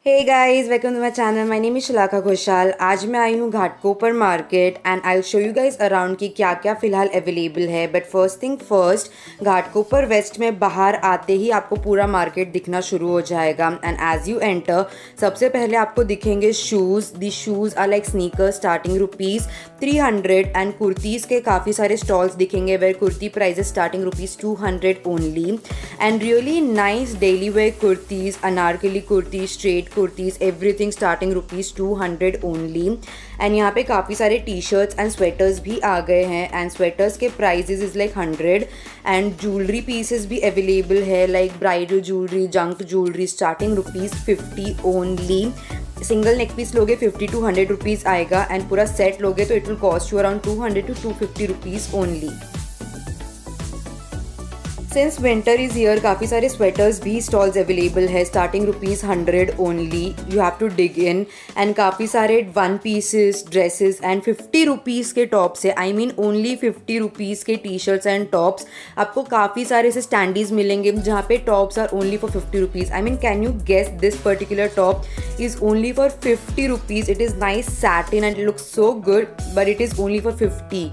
Hey guys, welcome to my channel. My name is Shilaka Ghoshal. आज मैं आई हूँ Ghatkopar market and I show you guys around कि क्या क्या फ़िलहाल अवेलेबल है. But first thing first, Ghatkopar west में बाहर आते ही आपको पूरा मार्केट दिखना शुरू हो जाएगा. एंड एज यू एंटर सबसे पहले आपको दिखेंगे shoes. The shoes are like sneakers starting ₹300 and kurtis के काफ़ी सारे स्टॉल्स दिखेंगे where kurti prices starting ₹200 only. And really nice daily wear kurtis, Anarkali kurti, straight kurtis, everything starting ₹200 only. एंड यहाँ पे काफ़ी सारे टी शर्ट्स एंड स्वेटर्स भी आ गए हैं एंड स्वेटर्स के prices is like 100. And jewellery pieces भी अवेलेबल है like bridal jewellery, junk jewellery starting ₹50 only. Single neck piece लोगे 50 to 100 रुपीज़ आएगा एंड पूरा सेट लोगे तो it will cost you around 200 to 250 rupees only. Since winter is here काफ़ी सारे sweaters भी स्टॉल्स अवेलेबल है starting ₹100 only. You have to dig in. And काफ़ी सारे one pieces, dresses and 50 rupees के टॉप्स है. आई मीन ओनली 50 रुपीज़ के T shirts and tops. आपको काफ़ी सारे ऐसे स्टैंडीज मिलेंगे जहाँ पे tops are only for 50 rupees. I mean can you guess this particular top is only for 50 rupees. It is nice satin and it looks so good but it is only for 50.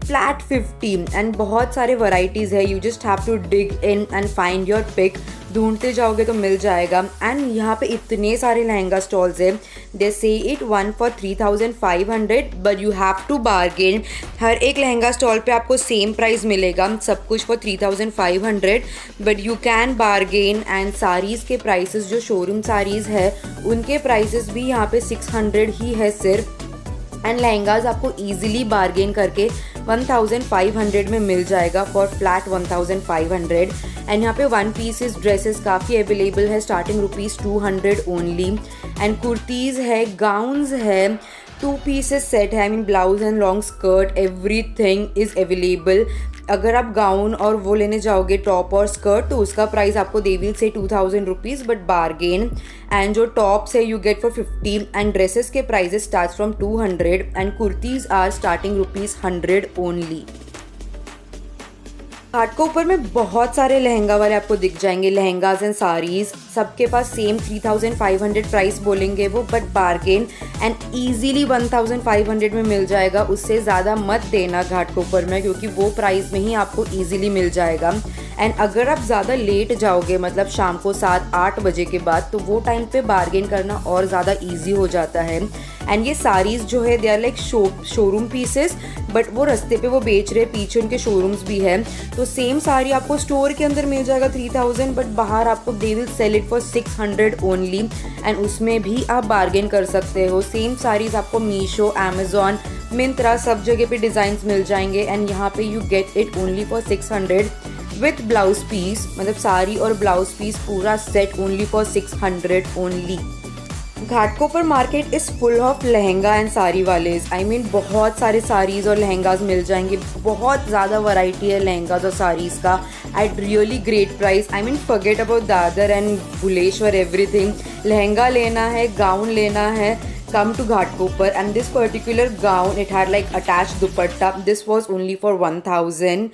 Flat 50 and बहुत सारे varieties है. You just have to dig in and find your pick. ढूंढते जाओगे तो मिल जाएगा. And यहाँ पे इतने सारे लहंगा स्टॉल्स है. They say it one for 3500 but you have to bargain. हर एक लहंगा स्टॉल पे आपको सेम प्राइस मिलेगा, सब कुछ for 3500 but you can bargain. And saris के प्राइसेस जो शोरूम साड़ीज़ है उनके प्राइसेस भी यहाँ पे 600 ही है सिर्फ. एंड लहंगाज आपको ईजिली बार्गेन करके 1500 में मिल जाएगा फॉर फ्लैट 1500. एंड यहाँ पे वन पीसेस ड्रेसेस काफ़ी अवेलेबल है स्टार्टिंग ₹200 ओनली. एंड कुर्तीज़ है, गाउन्स है, 2 पीसेस सेट है. I mean blouse and long skirt, everything is available. अगर आप गाउन और वो लेने जाओगे टॉप और स्कर्ट तो उसका प्राइस आपको they will say 2000 rupees but bargain. And जो टॉप्स है you get for 50 and dresses के prices start from 200 and kurtis are starting ₹100 only. Ghatkopar में बहुत सारे लहंगा वाले आपको दिख जाएंगे, लहंगाज एंड साड़ीज़. सबके पास सेम 3500 प्राइस बोलेंगे वो बट बार्गेन एंड ईजीली 1500 में मिल जाएगा. उससे ज़्यादा मत देना घाटकोपर में क्योंकि वो प्राइस में ही आपको ईजिली मिल जाएगा. एंड अगर आप ज़्यादा लेट जाओगे मतलब शाम को 7-8 बजे के बाद तो वो टाइम पे बार्गेन करना और ज़्यादा ईजी हो जाता है. एंड ये साड़ीज़ जो है they are like showroom pieces but वो रास्ते पे वो बेच रहे, पीछे उनके शोरूम्स भी हैं. तो सेम साड़ी आपको स्टोर के अंदर मिल जाएगा 3000 बट बाहर आपको they will sell it for 600 only. And उसमें भी आप बार्गेन कर सकते हो. सेम साड़ीज़ आपको मीशो, अमेजॉन, मिंत्रा सब जगह पे डिज़ाइंस मिल जाएंगे. एंड यहाँ पे you get it only for 600 with blouse piece, मतलब साड़ी और ब्लाउज पीस पूरा set only for 600 only. Ghatkopar market is full of lehenga and sari वालेज. आई मीन बहुत सारे साड़ीज़ और लहंगाज मिल जाएंगे. बहुत ज़्यादा वैरायटी है लहंगाज और साड़ीज़ का at really great price. I mean forget about Dadar and Bhuleshwar everything. Lehenga लेना है, गाउन लेना है, come to Ghatkopar. And this particular gown, it had like attached dupatta. This was only for 1000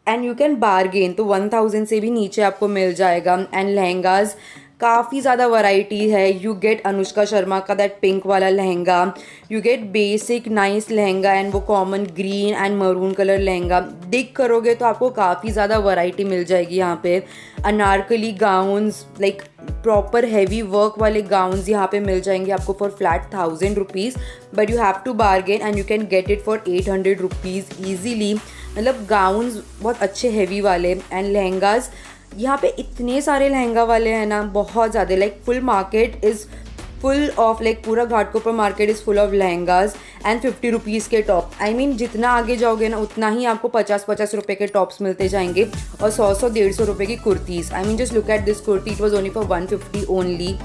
and you can bargain. तो 1000 से भी नीचे आपको मिल जाएगा. एंड लहंगाज काफ़ी ज़्यादा वैरायटी है. यू गेट अनुष्का शर्मा का दैट पिंक वाला lehenga, you get basic nice lehenga and वो common green and maroon colour lehenga. Dig करोगे तो आपको काफ़ी ज़्यादा वैरायटी मिल जाएगी यहाँ पे. Anarkali gowns like proper heavy work वाले गाउन्स यहाँ पे मिल जाएंगे आपको for flat 1000 rupees but you have to bargain and you can get it for 800 rupees easily. मतलब गाउन्स बहुत अच्छे हैवी वाले. एंड लहंगाज यहाँ पे इतने सारे लहंगा वाले हैं ना, बहुत ज़्यादा. Like full market is full of, like पूरा Ghatkopar market is full of lehengas and 50 rupees के टॉप. आई मीन जितना आगे जाओगे ना उतना ही आपको 50-50 रुपये के टॉप्स मिलते जाएंगे और 100-150 रुपये की kurtis. I mean just look at this kurti, it was only for 150 only.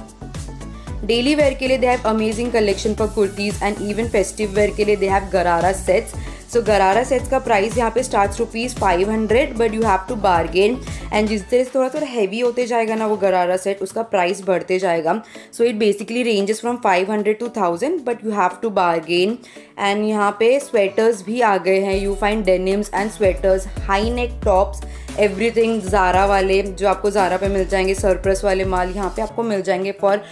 Daily wear के लिए they have amazing collection for kurtis and even festive wear के लिए दे हैव गरारा सेट्स. सो गरारा सेट्स का प्राइस यहाँ पे starts ₹500, but you have to bargain. And जिस तरह से थोड़ा थोड़ा हैवी होते जाएगा ना वो गरारा सेट, उसका प्राइस बढ़ते जाएगा। So it basically ranges from 500 to 1000, but you have to bargain. And यहाँ पे स्वेटर्स भी आ गए हैं, you find denims and sweaters, high neck tops, everything Zara वाले जो आपको ज़ारा पे मिल जाएंगे, सरप्लस वाले माल यहाँ पे आपको मिल जाएंगे for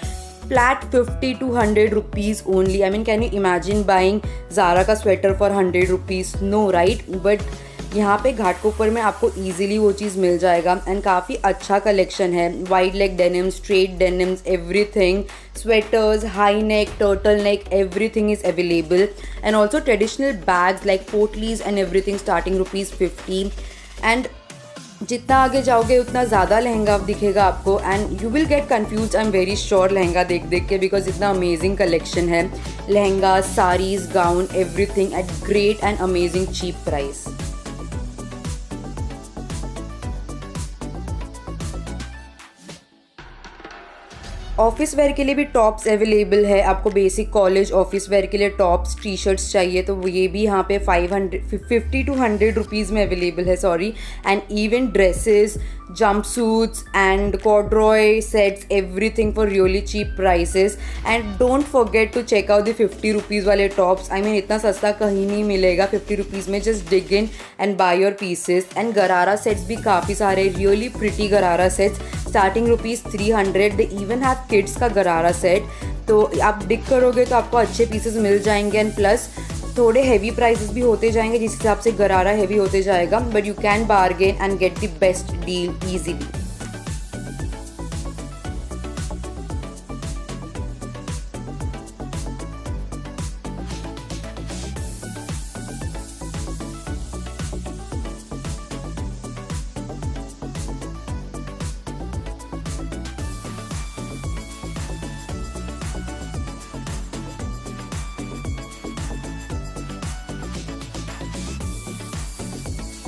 flat 50 to 100 rupees only. I mean can you imagine buying Zara का sweater for 100 rupees? No right. But यहाँ पे घाटकोपर में आपको ईजिली वो चीज़ मिल जाएगा। एंड काफ़ी अच्छा कलेक्शन है, wide leg denims, straight denims, everything, sweaters, high neck, turtle neck, everything is available. And also traditional bags like potlis and everything starting ₹50। And जितना आगे जाओगे उतना ज़्यादा लहंगा दिखेगा आपको, and you will get confused, I am very sure, lehenga देख देख के, बिकॉज इतना अमेजिंग कलेक्शन है। Lehenga, saris, gown, everything at great and amazing cheap price. Office wear के लिए भी टॉप्स अवेलेबल है, आपको बेसिक कॉलेज ऑफिस वेयर के लिए टॉप्स, टी शर्ट्स चाहिए तो ये भी यहाँ पे 50 to 100 रुपीज़ में अवेलेबल है, sorry. And even dresses, jumpsuits and corduroy sets, everything for really cheap prices. And don't forget to check out the 50 rupees वाले टॉप्स। आई मीन इतना सस्ता कहीं नहीं मिलेगा 50 रुपीज़ में। Just dig in and buy your pieces. And gharara sets भी काफ़ी सारे, really pretty gharara sets, starting ₹300। They even have kids का गरारा सेट, तो आप डिग करोगे तो आपको अच्छे पीसेस मिल जाएंगे। एंड प्लस थोड़े हैवी प्राइसेस भी होते जाएंगे जिस हिसाब से गरारा हैवी होते जाएगा, but you can bargain and get the best deal easily.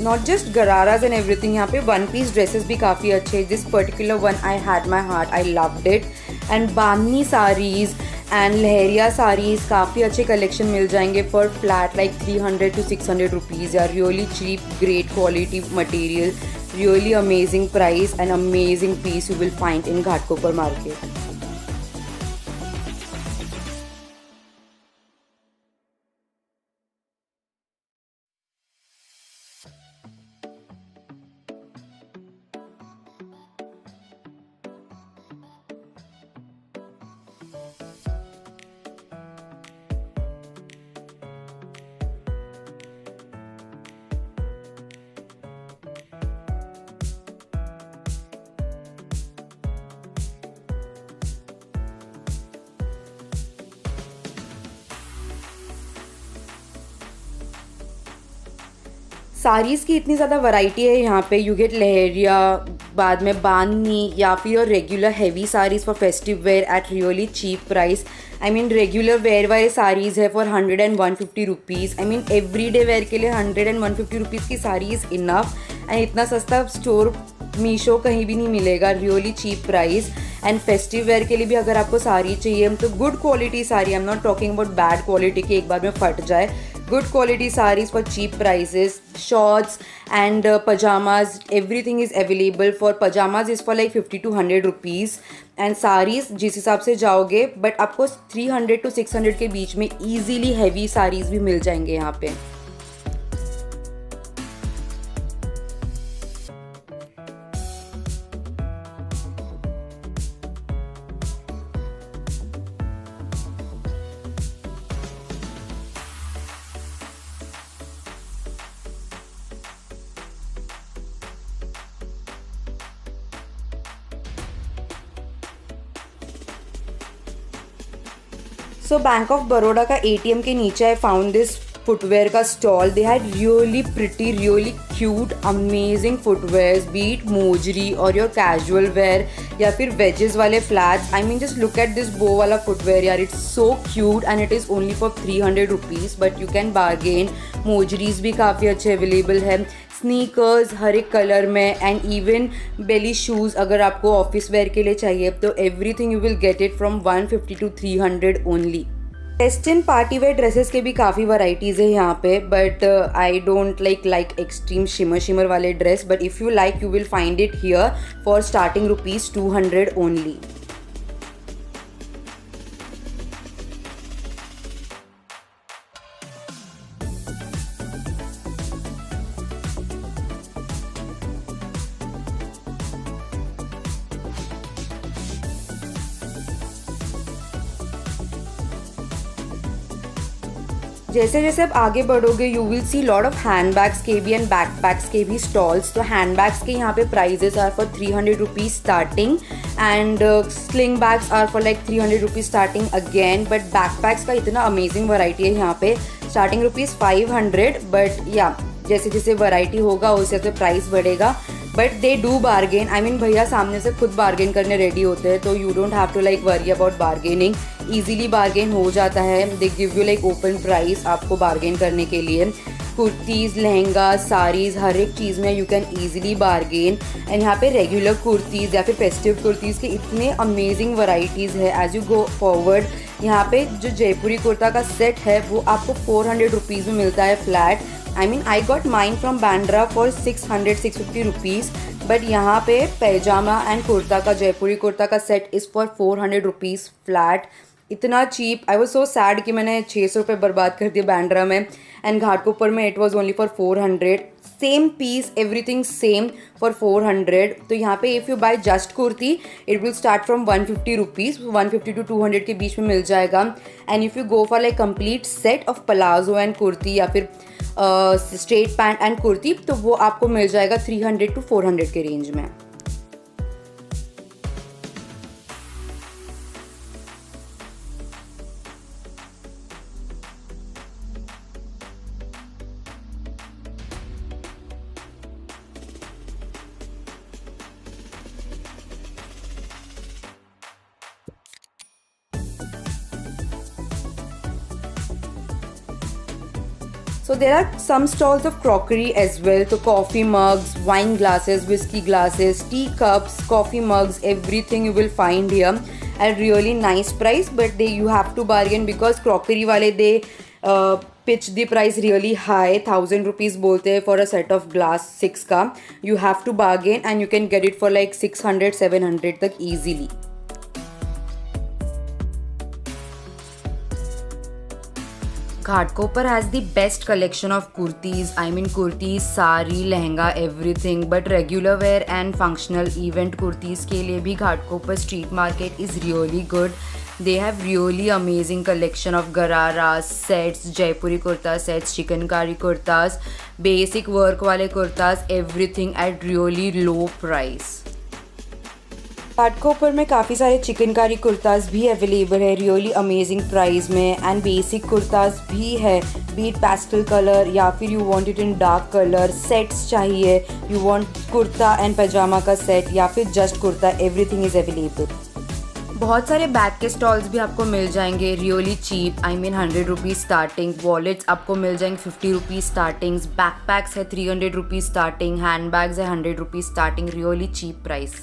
Not just ghararas and everything, यहाँ पे वन पीस ड्रेसेस भी काफ़ी अच्छे हैं। This particular one I had my heart, I loved it. And bandhani saris and lehariya saris, काफ़ी अच्छे collection मिल जाएंगे for flat like 300 to 600 rupees. यार really cheap, great quality material, really amazing price and amazing piece you will find in Ghatkopar market. Saris की इतनी ज़्यादा variety है यहाँ पे। यू गेट लहरिया, बाद में बांधनी, या फिर और regular heavy saris for festive wear at really cheap price. I mean regular wear वाले साड़ीज़ है for 100 and 150 rupees. I mean everyday wear के लिए 100 and 150 रुपीज़ की साड़ी इज़ इनफ। एंड इतना सस्ता स्टोर मीशो कहीं भी नहीं मिलेगा, really cheap price. And festive wear के लिए भी अगर आपको साड़ी चाहिए तो good quality sari, I am not talking about bad quality की एक बार में फट जाए, good quality sarees for cheap prices, shorts and pajamas, everything is available. For pajamas is for like 50 to 100 rupees and sarees जिस हिसाब से जाओगे, बट आपको 300 to 600 के बीच में easily heavy sarees भी मिल जाएंगे यहाँ पे। सो बैंक ऑफ बड़ौदा का ATM के नीचे आई फाउंड दिस फुटवेयर का stall. They had really pretty, really cute, amazing footwears, be it mojari और योर कैजुअल वेयर या फिर वेजेस वाले flats. I mean just look at this bow वाला फुटवेयर यार, it's so cute and it is only for 300 rupees, but you can bargain. Mojaris भी काफ़ी अच्छे available है, स्नीकर्स हर एक कलर में, एंड इवन बेली शूज़ अगर आपको ऑफिस वेयर के लिए चाहिए तो everything you will get it from 150 to 300 only. Western party wear dresses के भी काफ़ी वैराइटीज़ है यहाँ पे, but I don't like extreme shimmer वाले dress, but if you like you will find it here for starting ₹200 only. जैसे जैसे आप आगे बढ़ोगे you will see lot of handbags के भी एंड बैकपैक्स के भी स्टॉल्स। तो हैंड बैग्स के यहाँ पे prices are for ₹300 starting and sling bags are for like ₹300 starting again. But backpacks का इतना अमेजिंग वैरायटी है यहाँ पे, स्टार्टिंग ₹500, बट या जैसे जैसे वैरायटी होगा उससे तो प्राइस बढ़ेगा। But they do bargain, I mean भैया सामने से खुद बार्गेन करने रेडी होते हैं, तो you don't have to like worry about bargaining, easily bargain हो जाता है। They give you like open price आपको बार्गेन करने के लिए। कुर्तीज़, लहंगा, साड़ीज़, हर एक चीज़ में you can easily bargain. And यहाँ पे रेगुलर कुर्तीज़ या फिर फेस्टिव कुर्तीज़ के इतने अमेजिंग वैराइटीज़ है। एज यू गो फॉरवर्ड यहाँ पे जो जयपुरी कुर्ता का सेट है वो आपको ₹400 में मिलता है flat. I mean I got mine from Bandra for 650 rupees, but यहाँ पे पैजामा एंड कुर्ता का जयपुरी कुर्ता का सेट इज़ फॉर ₹400 फ्लैट। इतना cheap, I was so sad कि मैंने 600 रुपये बर्बाद कर दिए बैंड्रा में, एंड घाटकोपर में it was only for 400, same piece everything same for 400। तो यहाँ पे if you buy just kurti it will start from ₹150, 150 to 200 के बीच में मिल जाएगा। And if you go for like complete set of palazzo and kurti या फिर स्ट्रेट पैंट एंड कुर्ती, तो वो आपको मिल जाएगा 300 to 400 के रेंज में। So there are some stalls of crockery as well. So coffee mugs, wine glasses, whiskey glasses, tea cups, coffee mugs, everything you will find here at really nice price. But you have to bargain because crockery wale they pitch the price really high. ₹1000 बोलते हैं for a set of glass 6 का. You have to bargain and you can get it for like 600, 700 तक easily. Ghatkopar has the best collection of kurtis, I mean kurtis, sari, lehenga, everything. But regular wear and functional event kurtis के लिए भी Ghatkopar street market is really good. They have really amazing collection of gharara sets, Jaipuri kurta sets, chikankari kurtas, basic work वाले kurtas, everything at really low price. Ghatkopar में काफ़ी सारे चिकनकारी कुर्ताज़ भी available है really amazing price में, एंड बेसिक कुर्ताज़ भी है, बीट पेस्टल कलर या फिर you want it in dark colour. Sets चाहिए, you want kurta and pyjama का सेट या फिर just kurta, everything is available. बहुत सारे बैग के स्टॉल्स भी आपको मिल जाएंगे really cheap, I mean ₹100 starting. Wallets आपको मिल जाएंगे ₹50 स्टार्टिंग्स, बैकपैक्स है ₹300 स्टार्टिंग, हैंड बैग्स है ₹100 starting, really cheap price.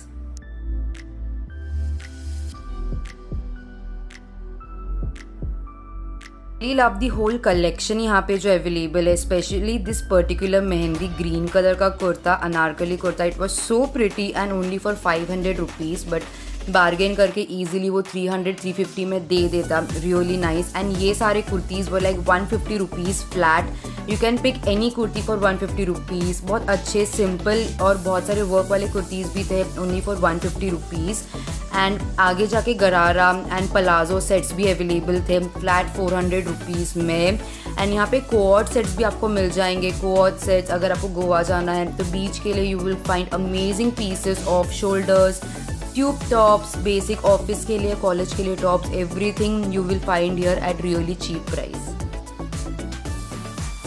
I love the whole collection यहाँ पे जो अवेलेबल है, specially this particular mehndi green colour का kurta, Anarkali kurta. It was so pretty and only for ₹500, but bargain करके ईजिली वो 300-350 में दे देता, रियली नाइस। एंड ये सारे कुर्तीज़ वो like ₹150 flat, you can pick any kurti for ₹150। बहुत अच्छे सिंपल और बहुत सारे वर्क वाले कुर्तीज़ भी थे ओनली फॉर ₹150। एंड आगे जाके गरारा एंड पलाजो सेट्स भी अवेलेबल थे फ्लैट ₹400 में। एंड यहाँ पे कोऑर्ड सेट्स भी आपको मिल जाएंगे। कोऑर्ड सेट्स अगर आपको गोवा जाना है तो बीच के लिए you will find amazing pieces off shoulders, tube tops, basic office के लिए, कॉलेज के लिए tops, everything you will find here at really cheap price.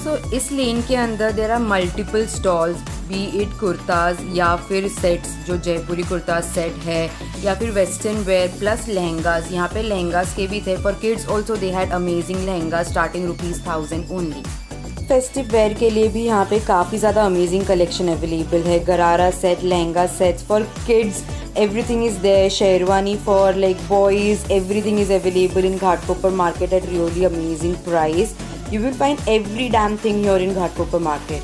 So इस लेन के अंदर there are multiple stalls, be it kurtas या फिर सेट्स जो जयपुरी कुर्ता सेट है या फिर वेस्टर्न वेयर प्लस लहंगाज। यहाँ पे लहंगाज के भी थे for kids also, they had amazing lehenga starting ₹1000 only. Festive wear के लिए भी यहाँ पे काफ़ी ज़्यादा अमेजिंग कलेक्शन अवेलेबल है। गरारा set, lehenga sets for kids Everything is there. Sherwani for like boys, everything is available in Ghatkopar market at really amazing price. You will find every damn thing here in Ghatkopar market.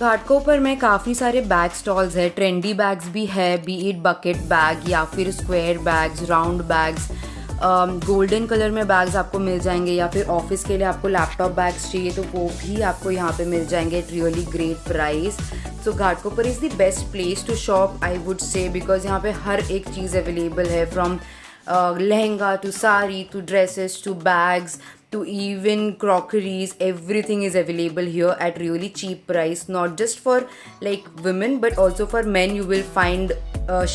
Ghatkopar में काफ़ी सारे bag stalls है. Trendy bags भी है, B it bucket bag या फिर square bags, round bags, golden colour में bags आपको मिल जाएंगे, या फिर ऑफिस के लिए आपको लैपटॉप बैग्स चाहिए तो वो भी आपको यहाँ पे मिल जाएंगे at really great price. So Ghatkopar is the best place to shop I would say, because यहाँ पे हर एक चीज़ अवेलेबल है, from lehenga to sari to dresses to bags to even crockeries. Everything is available here at really cheap price, not just for like women but also for men. You will find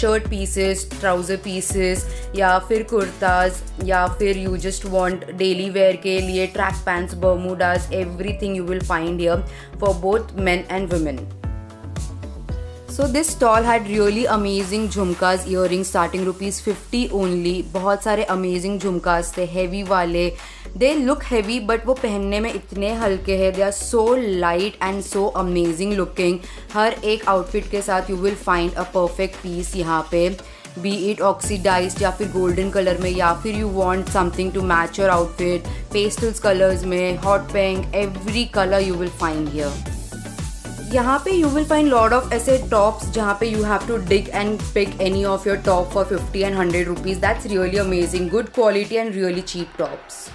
shirt pieces, trouser pieces, या फिर कुर्ताज, या फिर you just want daily wear के लिए track pants, bermudas, everything you will find here for both men and women. So this stall had really amazing झुमकास, earrings starting ₹50 only. बहुत सारे amazing झुमकास थे, heavy वाले. They look heavy but वो पहनने में इतने हल्के हैं. They are so light and so amazing looking. हर एक outfit के साथ you will find a perfect piece यहाँ पे. Be it oxidized या फिर golden color में, या फिर you want something to match your outfit, pastels colors में, hot pink, every color you will find here. यहाँ पे you will find lot of ऐसे tops जहाँ पे you have to dig and pick any of your top for 50 and 100 rupees. That's really amazing. Good quality and really cheap tops.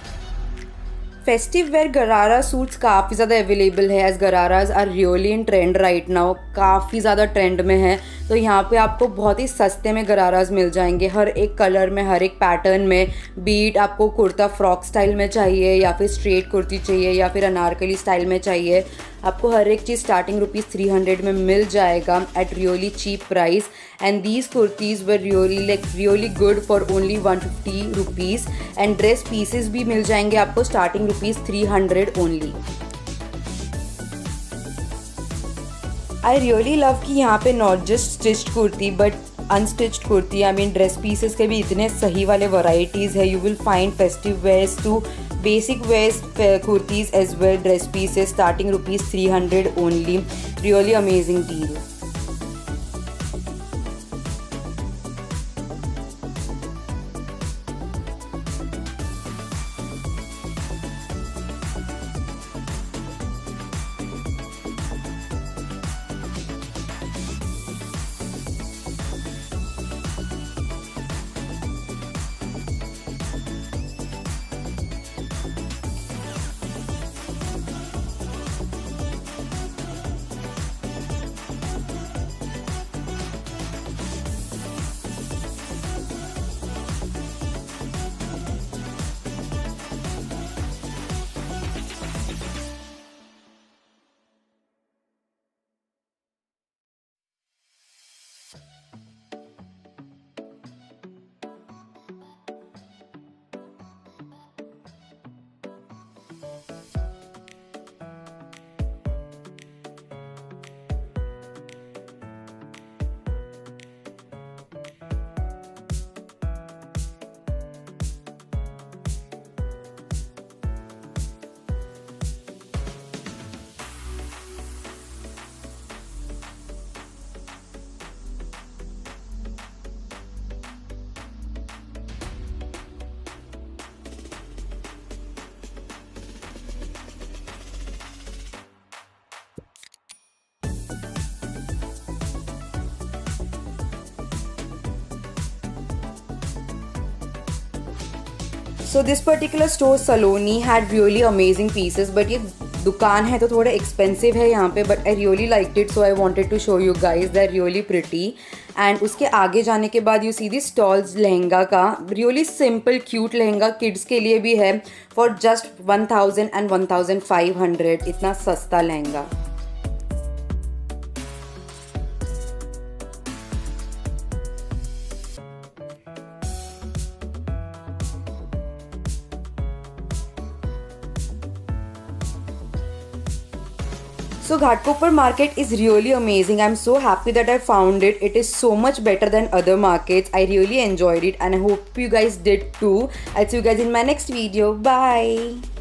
Festive wear gharara suits काफ़ी ज़्यादा available है, as ghararas are really in trend right now. काफ़ी ज़्यादा trend में है, तो यहाँ पे आपको बहुत ही सस्ते में गराराज मिल जाएंगे, हर एक कलर में, हर एक पैटर्न में. बीट आपको कुर्ता फ्रॉक स्टाइल में चाहिए, या फिर स्ट्रेट कुर्ती चाहिए, या फिर अनारकली स्टाइल में चाहिए, आपको हर एक चीज़ स्टार्टिंग ₹300 में मिल जाएगा at really cheap price. And these kurtis were really good for only ₹150. And dress pieces भी मिल जाएंगे आपको starting ₹300 only. I really love कि यहाँ पे not just stitched kurti but unstitched kurti, I mean dress pieces के भी इतने सही वाले वैरायटीज़ है. You will find festive wears to basic wears kurtis as well, dress pieces starting ₹300 only. Really amazing deal. So this particular store Saloni had really amazing pieces, but ये दुकान है तो थोड़ा एक्सपेंसिव है यहाँ पे, but I really liked it, so I wanted to show you guys. They are really pretty. And उसके आगे जाने के बाद you see the stalls lehenga का, really simple cute lehenga kids के लिए भी है फॉर जस्ट 1000 and 1500, इतना सस्ता lehenga. So Ghatkopar market is really amazing. I'm so happy that I found it. It is so much better than other markets. I really enjoyed it and I hope you guys did too. I'll see you guys in my next video. Bye.